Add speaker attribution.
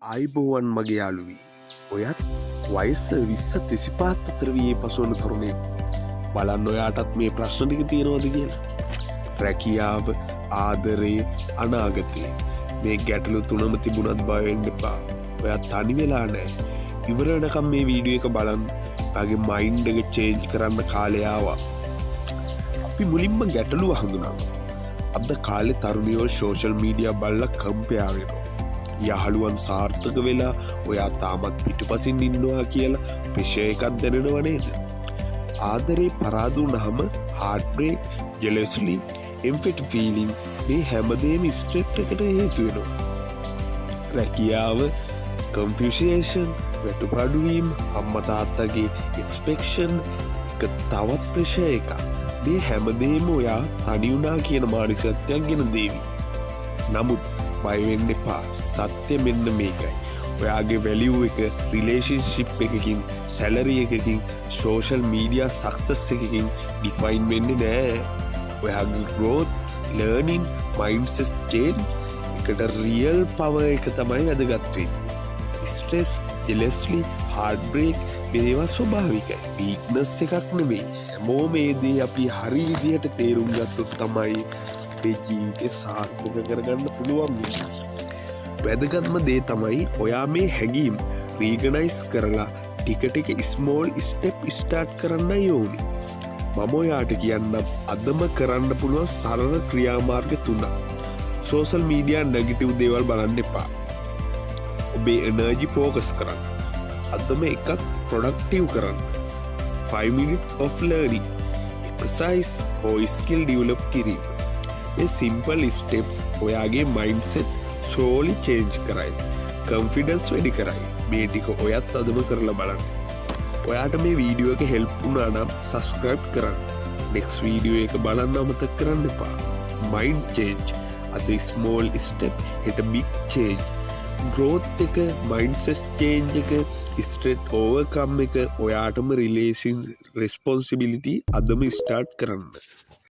Speaker 1: ආයිබෝවන් මගේ යාළුවී ඔයත් වයස 20 25 අතර වී පසුවන තරුණයෙක් බලන්න ඔයාටත් මේ ප්‍රශ්න ටික තියෙනවද කියලා රැකියාව ආදරේ අනාගතය මේ ගැටලු තුනම තිබුණත් බය වෙන්න එපා ඔයා තනි වෙලා නැහැ ඉවර වෙනකම් මේ වීඩියෝ එක බලන්න ඔයාගේ මයින්ඩ් එක චේන්ජ් කරන්න කාලය ආවා අපි මුලින්ම ගැටලුව හඳුනගමු අද කාලේ තරුණියෝ සෝෂල් මීඩියා බලලා කම්පයා වෙනවා යහළුවන් සාර්ථක වෙලා ඔයා තාමත් පිටුපසින් ඉන්නවා කියලා ප්‍රෙෂර් එකක් දැනෙනව නේද? ආදරේ පරාද වුණාම heart break, jealousy, empty feeling මේ හැමදේම ස්ට්‍රෙස් එකට හේතු වෙනවා. රැකියාව, confusion, වැටුපඩු වීම, අම්මා තාත්තගේ expectation එක තවත් ප්‍රෙෂර් එකක්. මේ හැමදේම ඔයා තනි වුණා කියන මානසිකත්වයක් ගෙන දේවි. නමුත් බය වෙන්න එපා සත්‍ය මෙන්න මේකයි ඔයාගේ වැලියු එක රිලේෂන්ෂිප් එකකින් සැලරි එකකින් සෝෂල් මීඩියා සක්සස් එකකින් ඩිෆයින් වෙන්නේ නෑ ඔයාගේ growth learning mindset change එකට රියල් පවර් එක තමයි වැදගත් වෙන්නේ ස්ට්‍රෙස් jealousy heartbreak මේවා ස්වභාවිකයි weakness එකක් නෙමෙයි හැමෝම මේ දේ අපි හරි විදිහට තේරුම් ගත්තොත් තමයි අපේ ජීවිතේ සාර්ථක කරගන්න පුළුවන් වැදගත්ම දේ තමයි ඔයා මේ හැඟීම් රීගනයිස් කරලා ටික ටික ස්මෝල් ස්ටෙප් ස්ටාර්ට් කරන්නයි ඕනි මම ඔයාට කියන්නම් අදම කරන්න පුළුවන් සරල ක්‍රියාමාර්ග 3 සෝෂල් මීඩියා නෙගටිව් දේවල් බලන්න එපා ඔබේ එනර්ජි ફોකස් කරන්න අදම එකක් ප්‍රොඩක්ටිව් කරන්න 5 minutes of learning exercise or skill develop කිරීම මේ සිම්පල් ස්ටෙප්ස් ඔයාගේ මයින්ඩ්සෙට් slowly change කරයි confidence වැඩි කරයි මේ ටික ඔයත් අදම කරලා බලන්න ඔයාට මේ වීඩියෝ එක help වුණා නම් subscribe කරන්න next වීඩියෝ එක බලන්න අමතක කරන්න එපා mind change අද small step හෙට big change growth එක mindset change එක stress overcome එක ඔයාටම relation responsibility අදම start කරන්න